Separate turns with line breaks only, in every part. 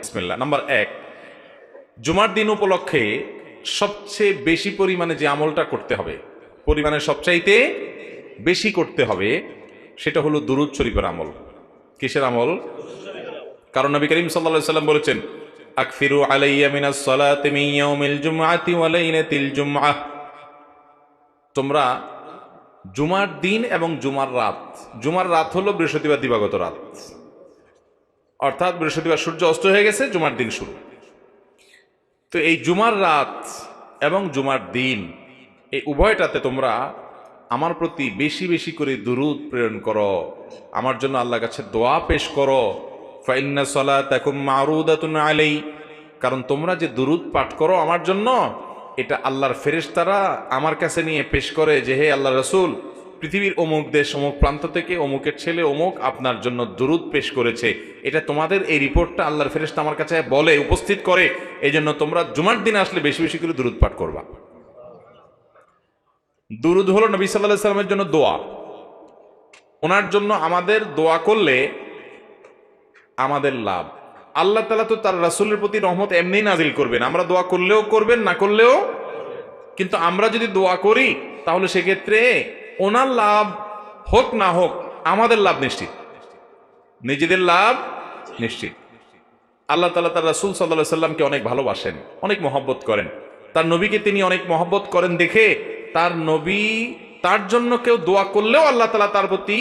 বিসমিল্লাহ। নাম্বার 1, জুমার দিন উপলক্ষে সবচেয়ে বেশি পরিমাণে যে আমলটা করতে হবে, পরিমাণে সবচাইতে বেশি করতে হবে, সেটা হলো দুরূদ শরীফের আমল। কিসের আমল? কারণ নবী করিম সাল্লাল্লাহু আলাইহি ওয়াসাল্লাম বলেছেন, আকফিরু আলাইয়া মিনাস সালাতি মিন ইয়াউমিল জুমআতি ওয়া লাইলাতিল জুমআহ, তোমরা জুমার দিন এবং জুমার রাত হলো বৃহস্পতিবার দিবাগত রাত, অর্থাৎ বৃহস্পতিবার সূর্য অস্ত হয়ে গেছে, জুমার দিন শুরু। তো এই জুমার রাত এবং জুমার দিন, এই উভয়টাতে তোমরা আমার প্রতি বেশি বেশি করে দুরূদ প্রেরণ করো, আমার জন্য আল্লাহর কাছে দোয়া পেশ করো। ফাইন্না সালাতাকুম মারুদাতুন আলাই, কারণ তোমরা যে দুরূদ পাঠ করো আমার জন্য, এটা আল্লাহর ফেরেশতারা আমার কাছে নিয়ে পেশ করে যে, হে আল্লাহ রাসূল, পৃথিবীর অমুক দেশ অমুক প্রান্ত থেকে অমুকের ছেলে অমুক আপনার জন্য দুরূদ পেশ করেছে। এটা তোমাদের এই রিপোর্টটা আল্লাহর ফেরেশতা আমার কাছে বলে, উপস্থিত করে। এই জন্য তোমরা জুমার দিনে আসলে বেশি বেশি করে দুরূদ পাঠ করবা। দুরূদ হলো নবী সাল্লাল্লাহু আলাইহি সাল্লামের জন্য দোয়া। ওনার জন্য আমাদের দোয়া করলে আমাদের লাভ। আল্লাহ তাআলা তো তার রাসূলের প্রতি রহমত এমনিই নাজিল করবেন, আমরা দোয়া করলেও করবেন, না করলেও। কিন্তু আমরা যদি দোয়া করি তাহলে সেক্ষেত্রে ওনার লাভ হোক না হোক আমাদের লাভ নিশ্চিত, নিজেদের লাভ নিশ্চিত। আল্লাহ তাআলা তার রাসূল সাল্লাল্লাহু আলাইহি সাল্লামকে অনেক ভালোবাসেন, অনেক মহব্বত করেন। তার নবীকে তিনি অনেক মহব্বত করেন দেখে তার নবী, তার জন্য কেউ দোয়া করলেও আল্লাহ তাআলা তার প্রতি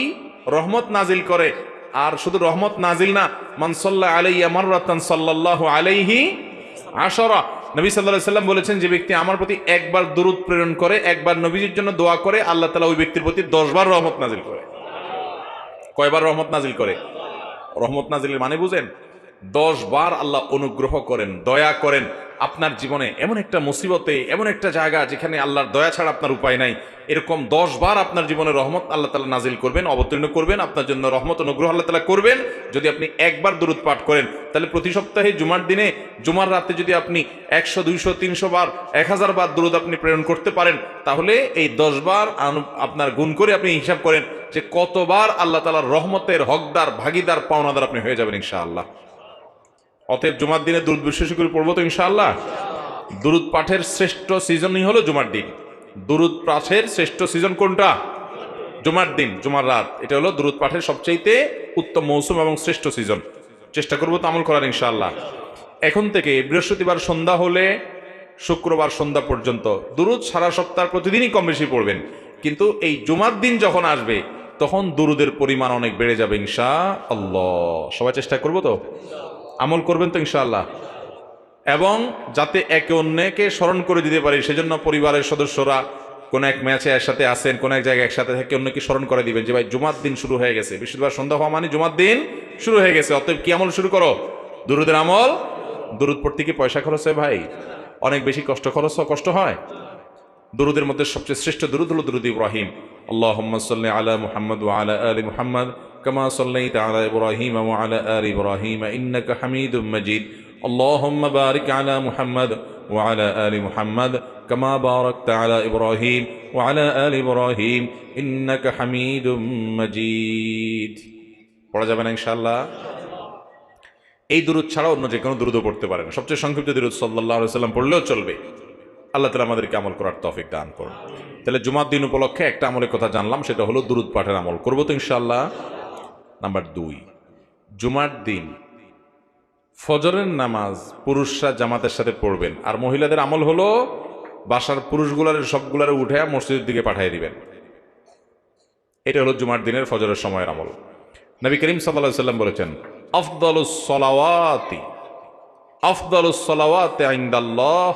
রহমত নাজিল করে। আর শুধু রহমত নাজিল না, মান সাল্লা আলাইয়া মাররাতান সাল্লাল্লাহু আলাইহি আশরা, নবী সাল্লাল্লাহু আলাইহি সাল্লাম বলেছেন, যে ব্যক্তি আমার প্রতি একবার দুরূদ প্রেরণ করে, একবার নবীজির জন্য দোয়া করে, আল্লাহ তাআলা ওই ব্যক্তির প্রতি 10 বার রহমত নাজিল করে। কয়বার রহমত নাজিল করে? রহমত নাজিলের মানে বুঝেন? 10 বার আল্লাহ অনুগ্রহ করেন, দয়া করেন। আপনার জীবনে এমন একটা মুসিবতে, এমন একটা জায়গা যেখানে আল্লাহর দয়া ছাড়া আপনার উপায় নাই, এরকম 10 বার আপনার জীবনে রহমত আল্লাহ তাআলা নাজিল করবেন, অবতীর্ণ করবেন, আপনার জন্য রহমত অনুগ্রহ আল্লাহ তাআলা করবেন। যদি আপনি একবার দুরূদ পাঠ করেন, তাহলে প্রতি সপ্তাহে জুমার দিনে, জুমার রাতে যদি আপনি 100, 200, 300 বার, 1000 বার দুরূদ আপনি প্রেরণ করতে পারেন, তাহলে এই 10 বার আপনার গুণ করে আপনি হিসাব করেন যে কতবার আল্লাহ তাআলার রহমতের হকদার, ভাগীদার, পাওনাদার আপনি হয়ে যাবেন ইনশাআল্লাহ। অতএব জুমার দিনে দুরূদ বেশি করে পড়বো তো ইনশাআল্লাহ। দুরূদ পাঠের শ্রেষ্ঠ সিজনই হলো জুমার দিন। দুরূদ পাঠের শ্রেষ্ঠ সিজন কোনটা? জুমার দিন, জুমার রাত। এটা হলো দুরূদ পাঠের সবচাইতে উত্তম মৌসুম এবং শ্রেষ্ঠ সিজন। চেষ্টা করবো তো আমল করার ইনশাআল্লাহ। এখন থেকে বৃহস্পতিবার সন্ধ্যা হলে শুক্রবার সন্ধ্যা পর্যন্ত দুরূদ সারা সপ্তাহ প্রতিদিনই কম বেশি পড়বেন, কিন্তু এই জুমার দিন যখন আসবে তখন দুরূদের পরিমাণ অনেক বেড়ে যাবে ইনশাআল্লাহ। সবাই চেষ্টা করবো তো, আমল করবেন তো ইনশাআল্লাহ। এবং যাতে একে অন্যকে স্মরণ করে দিতে পারি, সেজন্য পরিবারের সদস্যরা কোন এক ম্যাচে একসাথে আসেন, কোন এক জায়গায় একসাথে থেকে অন্যকে স্মরণ করে দিবেন যে ভাই জুমার দিন শুরু হয়ে গেছে, বৃহস্পতিবার সন্ধ্যা হওয়া মানে জুমার দিন শুরু হয়ে গেছে। অতএব কি আমল শুরু করো? দুরূদের আমল। দুরূদ পড়তে কি পয়সা খরচ হয় ভাই? অনেক বেশি কষ্ট হয়। দুরূদের মধ্যে সবচেয়ে শ্রেষ্ঠ দুরূদ হলো দুরূদ ইব্রাহিম। আল্লাহুম্মা সাল্লি আলা মুহাম্মাদ ওয়া আলা আলি মুহাম্মাদ কামা সাল্লাইতা আলা ইব্রাহিম ওয়া আলা আলি ইব্রাহিম ইন্নাকা হামিদুম মাজিদ। আল্লাহুম্মা বারিক আলা মুহাম্মাদ ওয়া আলা আলি মুহাম্মাদ কামা বারাকতা আলা ইব্রাহিম ওয়া আলা আলি ইব্রাহিম ইন্নাকা হামিদুম মাজিদ। পড়া যাবে না ইনশাআল্লাহ। এই দুরূদ ছাড়া অন্য যে কোনো দুরূদও পড়তে পারেন। সবচেয়ে সংক্ষিপ্ত দুরূদ সাল্লাল্লাহু আলাইহি ওয়াসাল্লাম পড়লেও চলবে। আল্লাহ তাআলা আমাদেরকে আমল করার তৌফিক দান করুন। তাহলে জুমার দিন উপলক্ষে একটা আমলের কথা জানলাম, সেটা হলো দুরূদ পাঠের আমল। করবো তো ইনশাআল্লাহ। নাম্বার 2, জুমার দিন ফজরের নামাজ পুরুষরা জামাতের সাথে পড়বেন, আর মহিলাদের আমল হলো বাসার পুরুষগুলার সবগুলারে উঠে মসজিদের দিকে পাঠিয়ে দিবেন। এটা হলো জুমার দিনের ফজরের সময়ের আমল। নবী করিম সাল্লাল্লাহু আলাইহি ওয়াসাল্লাম বলেছেন, আফদালুস সালাওয়াতি ইনদাল্লাহ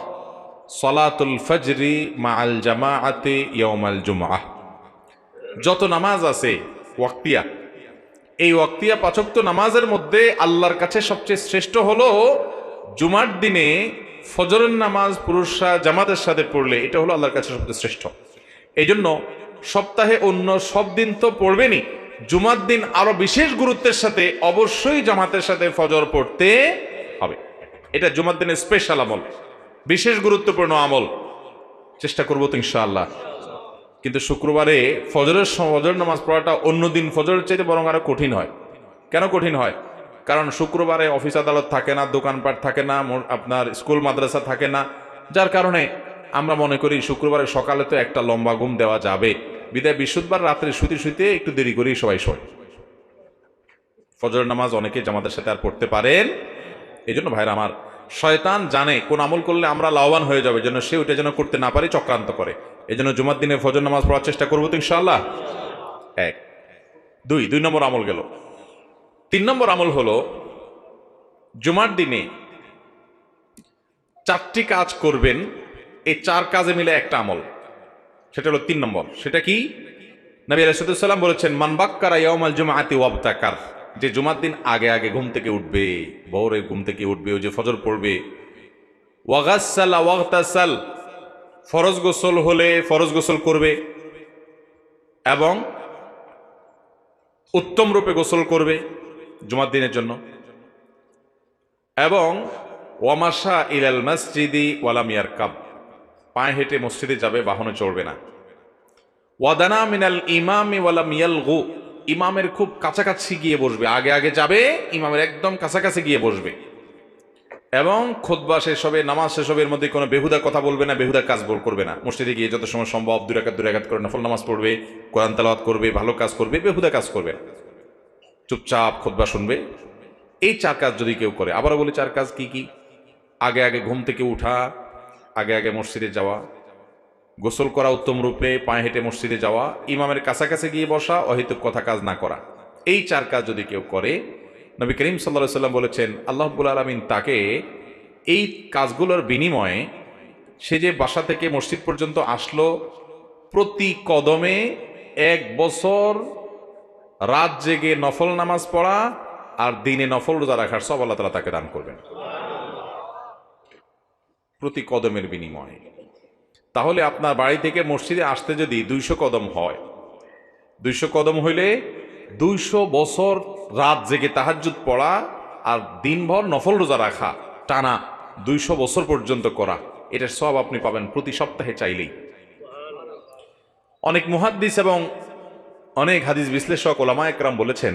সালাতুল ফজরি মাআল জামাআতি ইয়াউমাল জুমআহ। যত নামাজ আছে ওয়াক্তিয়া, এই ওয়াক্তিয়া 5 ওয়াক্ত নামাজের মধ্যে আল্লাহর কাছে সবচেয়ে শ্রেষ্ঠ হলো জুমার দিনে ফজরের নামাজ পুরুষরা জামাতের সাথে পড়লে, এটা হলো আল্লাহর কাছে সবচেয়ে শ্রেষ্ঠ। এই জন্য সপ্তাহে অন্য সব দিন তো পড়বেনই, জুমার দিন আরো বিশেষ গুরুত্বের সাথে অবশ্যই জামাতের সাথে ফজর পড়তে হবে। এটা জুমার দিনের স্পেশাল আমল, বিশেষ গুরুত্বপূর্ণ আমল। চেষ্টা করবো তো ইনশাআল্লাহ। কিন্তু শুক্রবারে ফজর নামাজ পড়াটা অন্য দিন ফজরের চাইতে বরং আরো কঠিন হয়। কেন কঠিন হয়? কারণ শুক্রবারে অফিস আদালত থাকে না, দোকানপাট থাকে না, আপনার স্কুল মাদ্রাসা থাকে না, যার কারণে আমরা মনে করি শুক্রবারে সকালে তো একটা লম্বা ঘুম দেওয়া যাবে, বিদায় বৃহস্পতিবার রাত্রে শুতে শুতে একটু দেরি করেই সবাই শোয়। ফজর নামাজ অনেকে জামাতের সাথে আর পড়তে পারেন। এই জন্য ভাইরা আমার, শয়তান জানে কোন আমল করলে আমরা লাভবান হয়ে যাবে, যেন সে ওইটা যেন করতে না পারে, চক্রান্ত করে। এই জন্য জুমার দিনে ফজর নামাজ পড়ার চেষ্টা করবো তো ইনশাআল্লাহ। এক, দুই নম্বর আমল গেল। 3 নম্বর আমল হলো জুমার দিনে 4টি কাজ করবেন। এই 4 কাজে মিলে একটা আমল, সেটা হলো 3 নম্বর। সেটা কি? নবী আলাইহিস সালাম বলেছেন, মান বাক্কারা ইয়াউমাল জুমআতি ওয়াবতাকার, যে জুমার দিন আগে আগে ঘুম থেকে উঠবে, ভোরে ঘুম থেকে উঠবে, ওই যে ফজর পড়বে। ওয়াগাসসালা ওয়াগতাসাল, ফরজ গোসল হলে ফরজ গোসল করবে এবং উত্তম রূপে গোসল করবে জুমার দিনের জন্য, এবং ওয়ামাশা ইলাল মসজিদি ওয়ালাম ইয়ারকাব, পায়ে হেঁটে মসজিদে যাবে, বাহনে চড়বে না। ওয়াদানা মিনাল ইমামি ওয়ালাম ইয়ালগু, ইমামের খুব কাছাকাছি গিয়ে বসবে, আগে আগে যাবে, ইমামের একদম কাছাকাছি গিয়ে বসবে, এবং খুতবা শেষ হবে, নামাজ শেষ হবে, এর মধ্যে কোনো বেহুদা কথা বলবে না, বেহুদা কাজ করবে না। মসজিদে গিয়ে যত সময় সম্ভব 2 রাকাত করে নফল নামাজ পড়বে, কোরআন তেলাওয়াত করবে, ভালো কাজ করবে, বেহুদা কাজ করবে না, চুপচাপ খুতবা শুনবে। এই 4 কাজ যদি কেউ করে, আবারও বলি 4 কাজ কি কি? আগে আগে ঘুম থেকে উঠা, আগে আগে মসজিদে যাওয়া, গোসল করা উত্তম রূপে, পায়ে হেঁটে মসজিদে যাওয়া, ইমামের কাছাকাছি গিয়ে বসা, অহেতুক কথা কাজ না করা। এই 4 কাজ যদি কেউ করে, নবী করিম সাল্লাল্লাহু আলাইহি সাল্লাম বলেছেন, আল্লাহ রাব্বুল আলামিন তাকে এই কাজগুলোর বিনিময়ে, সে যে বাসা থেকে মসজিদ পর্যন্ত আসলো, প্রতি কদমে 1 বছর রাত জেগে নফল নামাজ পড়া আর দিনে নফল রোজা রাখার সব আল্লাহ তাআলা তাকে দান করবেন, প্রতি কদমের বিনিময়ে। তাহলে আপনার বাড়ি থেকে মসজিদে আসতে যদি 200 কদম হয়, 200 কদম হইলে 200 বছর রাত জেগে তাহাজ্জুদ পড়া আর দিনভর নফল রোজা রাখা, টানা 200 বছর পর্যন্ত করা, এটার সব আপনি পাবেন প্রতি সপ্তাহে চাইলেই। অনেক মুহাদ্দিস এবং অনেক হাদিস বিশ্লেষক ওলামা একরাম বলেছেন,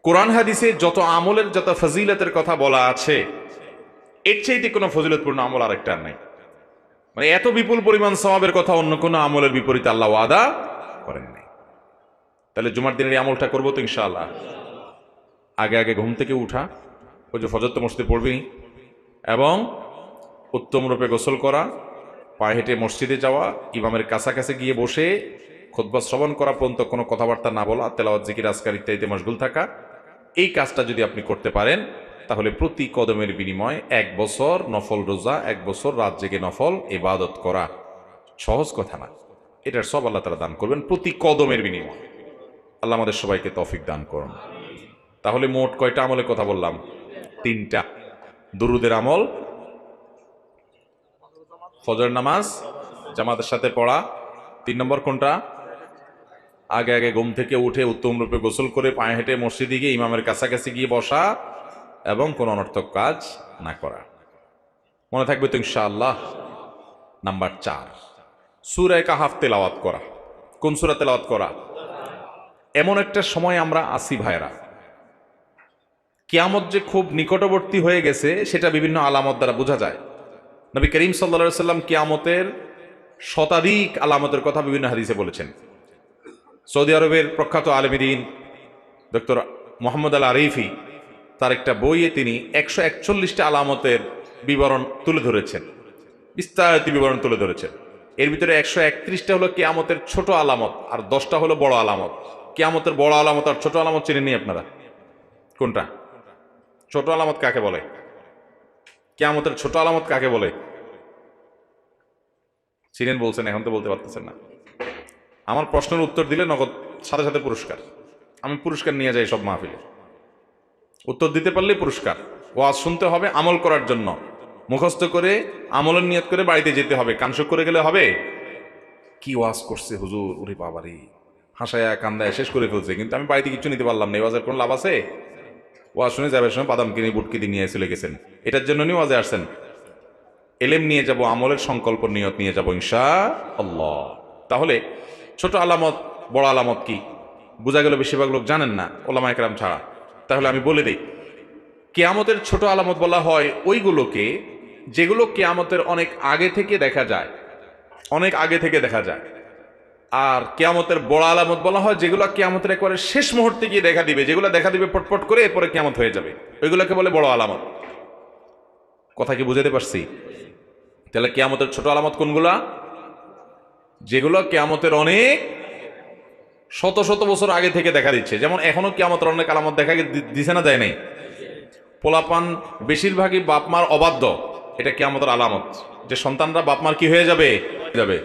কোরআন হাদিসে যত আমলের, যত ফজিলতের কথা বলা আছে, এর চাইতে কোনো ফজিলতপূর্ণ আমল আরেকটা নাই। মানে এত বিপুল পরিমাণ সওয়াবের কথা অন্য কোনো আমলের বিপরীতে আল্লাহ ওয়াদা করেন নাই। তাহলে জুমার দিনের এই আমলটা করবো তো ইনশাআল্লাহ। আগে আগে ঘুম থেকে উঠা, ওই যে ফজর তো মসজিদে পড়বি, এবং উত্তম রূপে গোসল করা, পায়ে হেঁটে মসজিদে যাওয়া, ইমামের কাছাকাছি গিয়ে বসে খুতবা শ্রবণ করা পর্যন্ত কোনো কথাবার্তা না বলা, তেলাওয়াত জিকির আজকার ইত্যাদিতে মশগুল থাকা, এই কাজটা যদি আপনি করতে পারেন, তাহলে প্রতি কদমের বিনিময়ে 1 বছর নফল রোজা, 1 বছর রাত জেগে নফল ইবাদত করা সহজ কথা না। এটার সব আল্লাহ তাআলা দান করবেন প্রতি কদমের বিনিময়ে। আল্লাহ আমাদের সবাইকে তৌফিক দান করুন। তাহলে মোট কয়টা আমলের কথা বললাম? 3টা। দুরুদের আমল, ফজর নামাজ জামাতের সাথে পড়া, 3 নম্বর কোনটা? আগে আগে ঘুম থেকে উঠে উত্তম রূপে গোসল করে পায়ে হেঁটে মসজিদে গিয়ে ইমামের কাছাকাছি গিয়ে বসা এবং কোন অনর্থক কাজ না করা। মনে থাকবে তো ইনশাআল্লাহ। নাম্বার 4, সূরা কাহাফ তেলাওয়াত করা। কোন সূরা তেলাওয়াত করা? এমন একটা সময় আমরা আসি ভাইরা, কিয়ামত যে খুব নিকটবর্তী হয়ে গেছে সেটা বিভিন্ন আলামত দ্বারা বোঝা যায়। নবী করিম সাল্লাল্লাহু আলাইহি সাল্লাম কিয়ামতের শতাধিক আলামতের কথা বিভিন্ন হাদিসে বলেছেন। সৌদি আরবের প্রখ্যাত আলেমে দ্বীন ডক্টর মোহাম্মদ আল আরিফি তার একটা বইয়ে তিনি 141টা আলামতের বিবরণ তুলে ধরেছেন, বিস্তারিত বিবরণ তুলে ধরেছেন। এর ভিতরে 131টা হলো কিয়ামতের ছোট আলামত আর 10টা হলো বড় আলামত। কিয়ামতের বড় আলামত আর ছোট আলামত চিনেন নি আপনারা? কোনটা? ছোট আলামত কাকে বলে? কিয়ামতের ছোট আলামত কাকে বলে? চিনেন বলছেন, এখন তো বলতে পারতেছেন না। আমার প্রশ্নের উত্তর দিলে নগদ সাথে সাথে পুরস্কার। আমি পুরস্কার নিয়ে যাই সব মাহফিলে। উত্তর দিতে পারলেই পুরস্কার। ওয়াজ শুনতে হবে আমল করার জন্য, মুখস্থ করে আমলের নিয়ত করে বাড়িতে যেতে হবে। কানসুক করে গেলে হবে? কি ওয়াজ করছে হুজুর, ওরে বাবারি, হাসায়া কান্দায় শেষ করে ফেলছে, কিন্তু আমি বাড়িতে কিছু নিতে পারলাম না। এই ওয়াজের কোনো লাভ আছে? ওয়াজ শুনে যাবার সময় বাদাম কিনে বুট কিনে নিয়ে চলে গেছেন। এটার জন্য নিয়ে ওয়াজে আসছেন? এলেম নিয়ে যাব, আমলের সংকল্প নিয়ত নিয়ে যাব ইনশাআল্লাহ। তাহলে ছোট আলামত বড় আলামত কি বোঝা গেল? বেশিরভাগ লোক জানেন না, ওলামা একরাম ছাড়া। তাহলে আমি বলে দিই, কিয়ামতের ছোট আলামত বলা হয় ওইগুলোকে যেগুলো কিয়ামতের অনেক আগে থেকে দেখা যায়, অনেক আগে থেকে দেখা যায়। আর কিয়ামতের বড় আলামত বলা হয় যেগুলো কিয়ামতের একবারে শেষ মুহূর্তে গিয়ে দেখা দিবে, যেগুলো দেখা দিবে পটপট করে, এরপরে কিয়ামত হয়ে যাবে, ওইগুলোকে বলে বড় আলামত। কথা কি বুঝাতে পারছি? তাহলে কিয়ামতের ছোট আলামত কোনগুলা? যেগুলো কিয়ামতের অনেক শত শত বছর আগে থেকে দেখা দিচ্ছে। যেমন এখনো কিয়ামতের অনেক আলামত দেখা দিছে না, যায় নাই? পোলাপান বেশিরভাগই বাপমার অবাধ্য, এটা কিয়ামতের আলামত, যে সন্তানরা বাপমার কি হয়ে যাবে যাবে।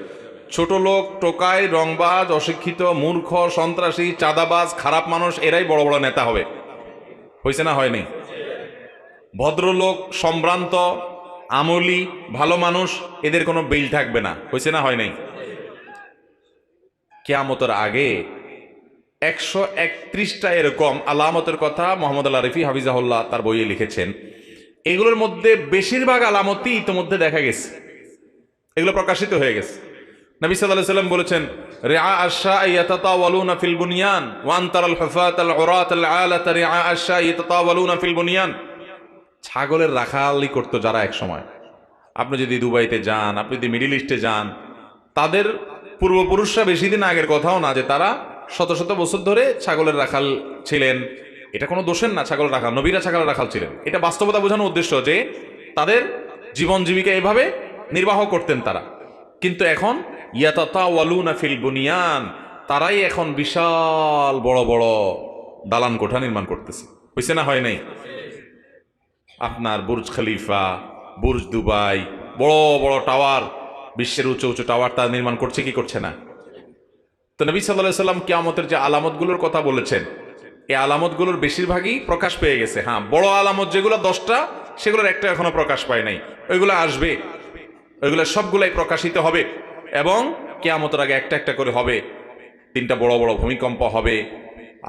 ছোট লোক, টোকাই, রংবাজ, অশিক্ষিত, মূর্খ, সন্ত্রাসী, চাঁদাবাজ, খারাপ মানুষ, এরাই বড় বড় নেতা হবে। হয়েছে না হয়নি? ভদ্রলোক, সম্ভ্রান্ত, আমলি, ভালো মানুষ, এদের কোনো বিল থাকবে না। হয়েছে না হয় নাই? কিয়ামতের আগে 131টা এরকম আলামতের কথা মোহাম্মদ আল আরিফি হাফিজাহুল্লাহ তার বইয়ে লিখেছেন। এগুলোর মধ্যে বেশিরভাগ আলামতই ইতিমধ্যে দেখা গেছে, এগুলো প্রকাশিত হয়ে গেছে। নবী সাল্লাল্লাহু আলাইহি ওয়াসাল্লাম বলেছেন, রিআ আশ-শাআ ইয়াতাতাওয়ালুনা ফিল বুনিয়ান ওয়া আনতারাল হুফাত আল উরাত আল আলাতা রিআ আশ-শাআ ইয়াতাতাওয়ালুনা ফিল বুনিয়ান। ছাগলের রাখালি করতো যারা এক সময়। আপনি যদি দুবাইতে যান, আপনি যদি মিডল ইস্টে যান, তাদের পূর্বপুরুষরা বেশি দিন আগের কথাও না যে তারা শত শত বছর ধরে ছাগলের রাখাল ছিলেন। এটা কোনো দোষের না, ছাগলের রাখাল, নবীরা ছাগলের রাখাল ছিলেন। এটা বাস্তবতা বোঝানোর উদ্দেশ্য যে তাদের জীবন জীবিকা এভাবে নির্বাহ করতেন তারা। কিন্তু এখন ইয়াতাতাওয়ালুনা ফিল বুনিয়ান, তারাই এখন বিশাল বড় বড় দালান কোঠা নির্মাণ করতেছে। হয়েছে না হয় নাই? আপনার বুর্জ খলিফা, বুর্জ দুবাই, বড় বড় টাওয়ার, বিশ্বের উঁচু উঁচু টাওয়ার তারা নির্মাণ করছে কি করছে না? তো নবী সাল্লাল্লাহু আলাইহি ওয়াসাল্লাম কিয়ামতের যে আলামতগুলোর কথা বলেছেন, এই আলামতগুলোর বেশিরভাগই প্রকাশ পেয়ে গেছে। হ্যাঁ, বড় আলামত যেগুলো 10টা, সেগুলোর একটা এখনো প্রকাশ পায় নাই। ওইগুলো আসবে, ওইগুলো সবগুলাই প্রকাশিত হবে এবং কিয়ামতের আগে একটা একটা করে হবে। 3টা বড় বড় ভূমিকম্প হবে,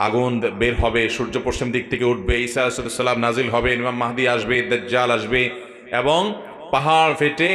আগুন বের হবে, সূর্য পশ্চিম দিক থেকে উঠবে, ঈসা আলাইহিস সালাম নাজিল হবে, ইমাম মাহদি আসবে, দাজ্জাল আসবে এবং পাহাড় ফেটে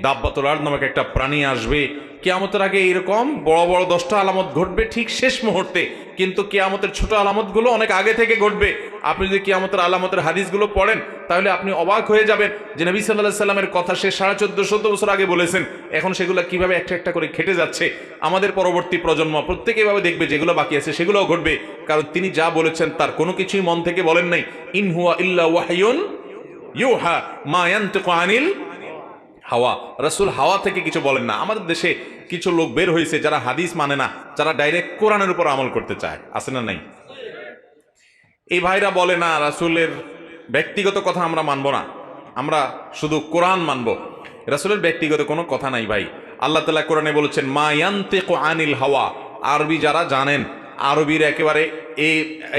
দাব্বাতুল আরদ নামক একটা প্রাণী আসবে। কিয়ামতের আগে এরকম বড় বড় 10টা আলামত ঘটবে ঠিক শেষ মুহূর্তে, কিন্তু কিয়ামতের ছোট আলামতগুলো অনেক আগে থেকে ঘটবে। আপনি যদি কিয়ামতের আলামতের হাদিসগুলো পড়েন, তাহলে আপনি অবাক হয়ে যাবেন যে নবী সাল্লাল্লাহু আলাইহি সাল্লামের কথা সে 1450 বছর আগে বলেছেন, এখন সেগুলো কিভাবে একটা একটা করে খেটে যাচ্ছে। আমাদের পরবর্তী প্রজন্ম প্রত্যেকে এভাবে দেখবে, যেগুলো বাকি আছে সেগুলোও ঘটবে, কারণ তিনি যা বলেছেন তার কোনো কিছুই মন থেকে বলেন নাই। ইন হুয়া ইল্লা ওয়াহয়ুন ইউহা মা ইয়ানতিকু আনিল হাওয়া। রাসূল হাওয়া থেকে কিছু বলেন না। আমাদের দেশে কিছু লোক বের হয়েছে যারা হাদিস মানে না, যারা ডাইরেক্ট কোরআনের উপর আমল করতে চায়, আছে না নাই? এই ভাইরা বলে না রাসূলের ব্যক্তিগত কথা আমরা মানবো না, আমরা শুধু কোরআন মানবো। রাসূলের ব্যক্তিগত কোনো কথা নাই ভাই। আল্লাহ তাআলা কোরআনে বলেছেন মা ইয়ানতিকু আনিল হাওয়া। আরবি যারা জানেন, আরবির একেবারে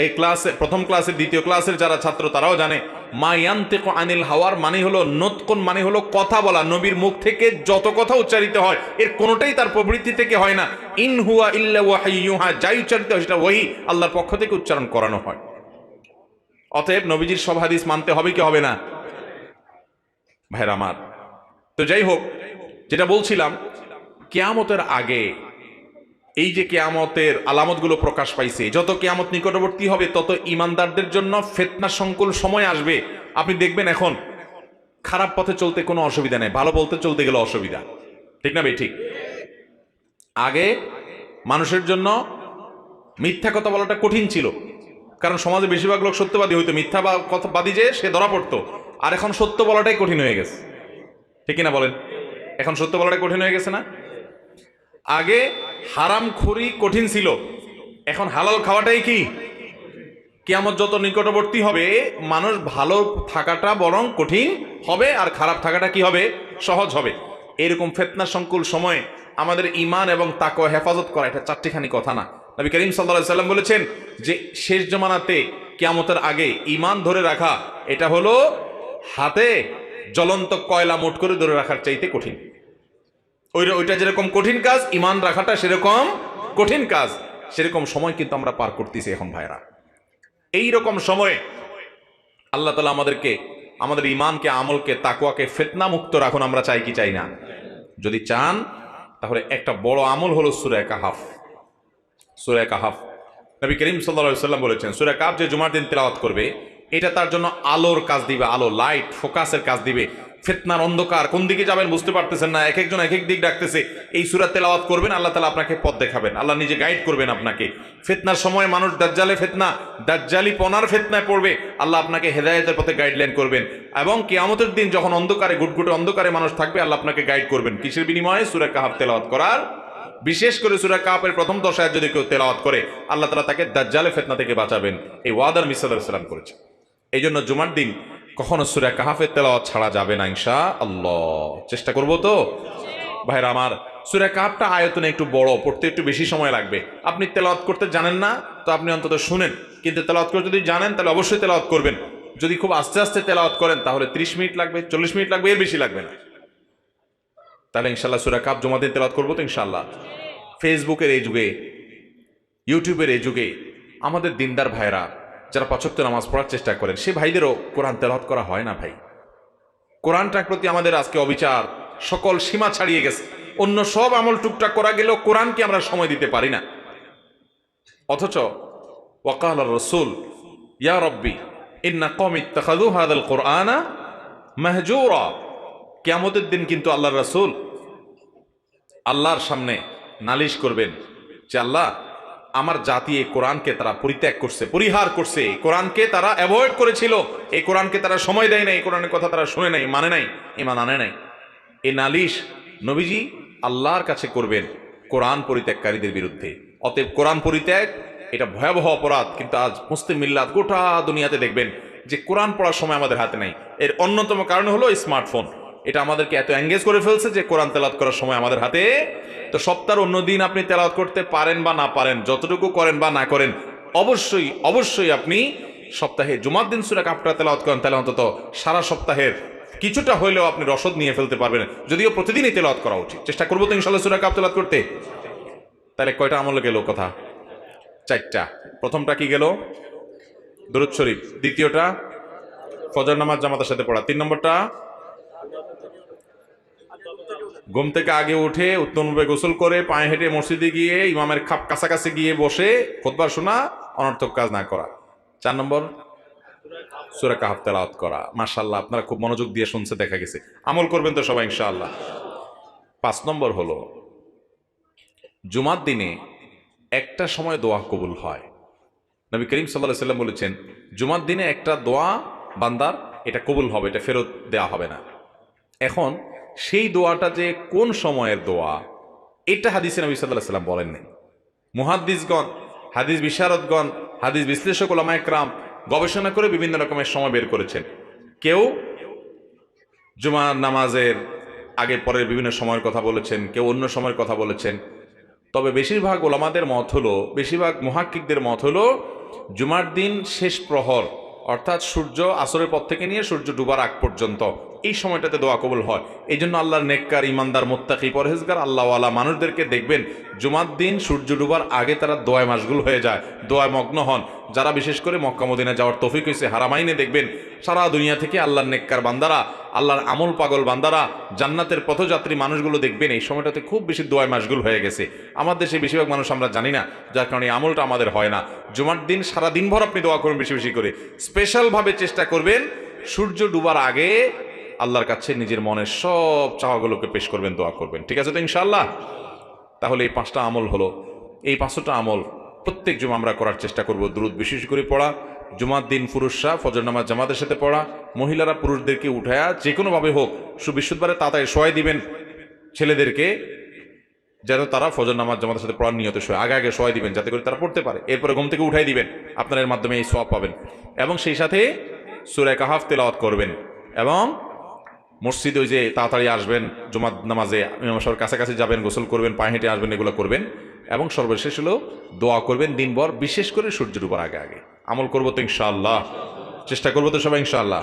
এই ক্লাসে, প্রথম ক্লাসের দ্বিতীয় ক্লাসের যারা ছাত্র তারাও জানে, মা ইয়ানতিকু আনিল হাওয়ার মানে হলো নতকুন, মানে হলো কথা বলা। নবীর মুখ থেকে যত কথা উচ্চারিত হয় এর কোনোটাই তার প্রবৃত্তি থেকে হয় না। ইন হুয়া ইল্লা ওয়াহয়ুহা, যাই উচ্চারিত হয় সেটা ওহী, আল্লাহর পক্ষ থেকে উচ্চারণ করানো হয়। অতএব নবীজির সব হাদিস মানতে হবে কি হবে না ভাইরা আমার? তো যাই হোক, যেটা বলছিলাম, কিয়ামতের আগে এই যে কিয়ামতের আলামতগুলো প্রকাশ পাইছে, যত কিয়ামত নিকটবর্তী হবে তত ঈমানদারদের জন্য ফিতনা সংকুল সময় আসবে। আপনি দেখবেন এখন খারাপ পথে চলতে কোনো অসুবিধা নেই, ভালো বলতে চলতে গেলে অসুবিধা, ঠিক না ভাই? ঠিক। আগে মানুষের জন্য মিথ্যা কথা বলাটা কঠিন ছিল, কারণ সমাজে বেশিরভাগ লোক সত্যবাদী হইতো, মিথ্যা বা কথাবাদী যে সে ধরা পড়তো। আর এখন সত্য বলাটাই কঠিন হয়ে গেছে, ঠিক না বলেন? এখন সত্য বলাটাই কঠিন হয়ে গেছে না? আগে হারামখোরি কঠিন ছিল, এখন হালাল খাওয়াটাই কি? কিয়ামত যত নিকটবর্তী হবে মানুষ ভালো থাকাটা বরং কঠিন হবে, আর খারাপ থাকাটা কি হবে? সহজ হবে। এরকম ফিতনা সংকুল সময়ে আমাদের ঈমান এবং তাকওয়া হেফাজত করা, এটা চারটিখানি কথা না। নবী করিম সাল্লাল্লাহু আলাইহি সাল্লাম বলেছেন যে শেষ জামানাতে কিয়ামতের আগে ঈমান ধরে রাখা এটা হলো হাতে জ্বলন্ত কয়লা মুঠ করে ধরে রাখার চাইতে কঠিন। ওইটা যেরকম কঠিন কাজ, ঈমান রাখাটা সেরকম কঠিন কাজ। সেরকম সময় কিন্তু আমরা পার করতেছি এখন ভাইরা। এই রকম সময়ে আল্লাহ তাআলা আমাদেরকে, আমাদের ঈমানকে, আমলকে, তাকওয়াকে ফিতনা মুক্ত রাখুন। আমরা চাই কি চাই না? যদি চান তাহলে একটা বড় আমল হলো সূরা কাহাফ। সূরা কাহাফ নবী করিম সাল্লাল্লাহু আলাইহি ওয়াসাল্লাম বলেছেন, সূরা কাহফ যে জুমার দিন তেলাওয়াত করবে এটা তার জন্য আলোর কাজ দিবে, আলো, লাইট, ফোকাসের কাজ দিবে। ফিতনার অন্ধকার, কোন দিকে যাবেন বুঝতে পারতেছেন না, এক একজন এক এক দিক ডাকতেছে, এই সূরা তেলাওয়াত করবেন, আল্লাহ তাআলা আপনাকে পথ দেখাবেন, আল্লাহ নিজে গাইড করবেন আপনাকে। ফিতনার সময় মানুষ দাজ্জালে ফিতনা, দাজ্জালি পনার ফিতনায় পড়বে, আল্লাহ আপনাকে হেদায়েতের পথে গাইডলাইন করবেন। এবং কিয়ামতের দিন যখন অন্ধকারে, গুটগুটে অন্ধকারে মানুষ থাকবে, আল্লাহ আপনাকে গাইড করবেন কিসের বিনিময়ে? সূরা কাহফ তেলাওয়াত করার। বিশেষ করে সূরা কাহফের প্রথম 10 আয়াত যদি কেউ তেলাওয়াত করে, আল্লাহ তাআলা তাকে দাজ্জালের ফিতনা থেকে বাঁচাবেন। এই ওয়াদার নবী সাল্লাল্লাহু আলাইহি ওয়াসাল্লাম করেছে। এই জন্য জুমার দিন কখনো সূরা কাহফের তেলাওয়াত ছাড়া যাবে না ইনশাআল্লাহ। চেষ্টা করব তো ভাইরা আমার। সূরা কাহফটা আয়তনে একটু বড়, পড়তে একটু বেশি সময় লাগবে। আপনি তেলাওয়াত করতে জানেন না তো আপনি অন্তত শুনেন, কিন্তু তেলাওয়াত করতে যদি জানেন তাহলে অবশ্যই তেলাওয়াত করবেন। যদি খুব আস্তে আস্তে তেলাওয়াত করেন তাহলে 30 মিনিট লাগবে, 40 মিনিট লাগবে, এর বেশি লাগবে না। তাহলে ইনশাআল্লাহ সূরা কাহফ জুমার দিন তেলাওয়াত করব তো ইনশাআল্লাহ। ফেসবুকের এই যুগে, ইউটিউবের এই যুগে আমাদের দিনদার ভাইরা যারা 5 ওয়াক্ত নামাজ পড়ার চেষ্টা করেন, সে ভাইদেরও কোরআন তেলাওয়াত করা হয় না ভাই। কোরআনটার প্রতি আমাদের আজকে অবিচার, সকল সীমা ছাড়িয়ে গেছে। অন্য সব আমল টুকটাক করা গেলেও কোরআনকে আমরা সময় দিতে পারি না। অথচ ওয়াকাল রাসূল ইয়া রব্বি ইন্না কওমি ইত্তাখাযু হাযাল কুরআনা মাহজুরা। কিয়ামতের দিন কিন্তু আল্লাহর রাসূল আল্লাহর সামনে নালিশ করবেন যে আল্লাহ, আমার জাতি এই কোরআনকে তারা পরিত্যাগ করছে, পরিহার করছে, কোরআনকে তারা অ্যাভয়েড করেছিল, এই কোরআনকে তারা সময় দেয় নাই, এই কোরআনের কথা তারা শুনে নাই, মানে নাই, ঈমান আনে নাই। এই নালিশ নবীজি আল্লাহর কাছে করবেন কোরআন পরিত্যাগকারীদের বিরুদ্ধে। অতএব কোরআন পরিত্যাগ এটা ভয়াবহ অপরাধ। কিন্তু আজ মুসলিম মিল্লাত গোটা দুনিয়াতে দেখবেন যে কোরআন পড়ার সময় আমাদের হাতে নাই। এর অন্যতম কারণ হলো স্মার্টফোন। এটা আমাদেরকে এত এঙ্গেজ করে ফেলছে যে কোরআন তেলাওয়াত করার সময় আমাদের হাতে। তো সপ্তাহের অন্য দিন আপনি তেলাওয়াত করতে পারেন বা না পারেন, যতটুকু করেন বা না করেন, অবশ্যই অবশ্যই আপনি সপ্তাহে জুমার দিন সূরা কাহফটা তেলাওয়াত করেন, তাহলে অন্তত সারা সপ্তাহের কিছুটা হইলেও আপনি রসদ নিয়ে ফেলতে পারবেন। যদিও প্রতিদিনই তেলাওয়াত করা উচিত, চেষ্টা করবো তো ইনশাআল্লাহ সূরা কাহফ তেলাওয়াত করতে। তাহলে কয়টা আমল গেল? কথা 4টা। প্রথমটা কি গেল? দুরূদ শরীফ। দ্বিতীয়টা ফজর নামাজ জামাতের সাথে পড়া। 3 নম্বরটা ঘুম থেকে আগে উঠে উত্তমভাবে গোসল করে পায়ে হেঁটে মসজিদে গিয়ে ইমামের খাপ কাছাকাছি গিয়ে বসে খুতবা শোনা, অনর্থক কাজ না করা। 4 নম্বর সূরা কাহফ তেলাওয়াত করা। মাশাআল্লাহ, আপনারা খুব মনোযোগ দিয়ে শুনছে, দেখা গেছে আমল করবেন তো সবাই ইনশাআল্লাহ। 5 নম্বর হলো জুমার দিনে একটা সময় দোয়া কবুল হয়। নবী করিম সাল্লাল্লাহু আলাইহি ওয়াসাল্লাম বলেছেন, জুমার দিনে একটা দোয়া বান্দার এটা কবুল হবে, এটা ফেরত দেওয়া হবে না। এখন সেই দোয়াটা যে কোন সময়ের দোয়া, এটা হাদিসে নবী সাল্লাল্লাহু আলাইহি ওয়াসাল্লাম বলেননি। মুহাদ্দিসগণ, হাদিস বিশারদগণ, হাদিস বিশ্লেষক উলামায়ে কেরাম গবেষণা করে বিভিন্ন রকমের সময় বের করেছেন। কেউ জুমার নামাজের আগে পরের বিভিন্ন সময়ের কথা বলেছেন, কেউ অন্য সময়ের কথা বলেছেন। তবে বেশিরভাগ ওলামাদের মত হলো, বেশিরভাগ মুহাক্কিকদের মত হলো জুমার দিন শেষ প্রহর, অর্থাৎ সূর্য আসরের পর থেকে নিয়ে সূর্য ডুবার আগ পর্যন্ত এই সময়টাতে দোয়া কবুল হয়। এই জন্য আল্লাহর নেককার, ইমানদার, মুত্তাকি, পরহেজগার আল্লাহওয়ালা মানুষদেরকে দেখবেন জুমার দিন সূর্য ডুবার আগে তারা দোয়ায় মাশগুল হয়ে যায়, দোয়ায় মগ্ন হন। যারা বিশেষ করে মক্কা মদিনা যাওয়ার তৌফিক হয়েছে, হারামাইনে দেখবেন সারা দুনিয়া থেকে আল্লাহর নেককার বান্দারা, আল্লাহর আমল পাগল বান্দারা, জান্নাতের পথযাত্রী মানুষগুলো দেখবেন এই সময়টাতে খুব বেশি দোয়ায় মাশগুল হয়ে গেছে। আমার দেশে বেশিরভাগ মানুষ আমরা জানি না, যার কারণে আমলটা আমাদের হয় না। জুমার দিন সারা দিনভর আপনি দোয়া করবেন বেশি বেশি করে। স্পেশালভাবে চেষ্টা করবেন সূর্য ডুবার আগে আল্লাহর কাছে নিজের মনের সব চাওয়াগুলোকে পেশ করবেন, দোয়া করবেন। ঠিক আছে তো ইনশাআল্লাহ? তাহলে এই 5টা আমল হলো। এই 5টা আমল প্রত্যেক জুমা আমরা করার চেষ্টা করব। দুরূদ বিশেষ করে পড়া, জুমার দিন পুরুষরা ফজর নামাজ জামাতের সাথে পড়া, মহিলারা পুরুষদেরকে উঠায়া যে কোনোভাবে হোক সুবিশুদ্ধভাবে তাড়াতাড়ি শোয়াই দিবেন ছেলেদেরকে, যেন তারা ফজর নামাজ জামাতের সাথে পড়ার নিয়তে শোয়, আগে আগে শোয়াই দিবেন যাতে করে তারা পড়তে পারে। এরপরে ঘুম থেকে উঠাই দিবেন, আপনার এর মাধ্যমে এই সওয়াব পাবেন। এবং সেই সাথে সূরা কাহফ তেলাওয়াত করবেন এবং মসজিদে ওই যে তাড়াতাড়ি আসবেন, জুমার নামাজে ইমাম সাহেবের কাছাকাছি যাবেন, গোসল করবেন, পায়ে হেঁটে আসবেন, এগুলো করবেন। এবং সর্বশেষ হলো দোয়া করবেন দিনভর, বিশেষ করে সূর্য ডুবার আগে আগে। আমল করবো তো ইনশাআল্লাহ? চেষ্টা করবো তো সবাই ইনশাআল্লাহ?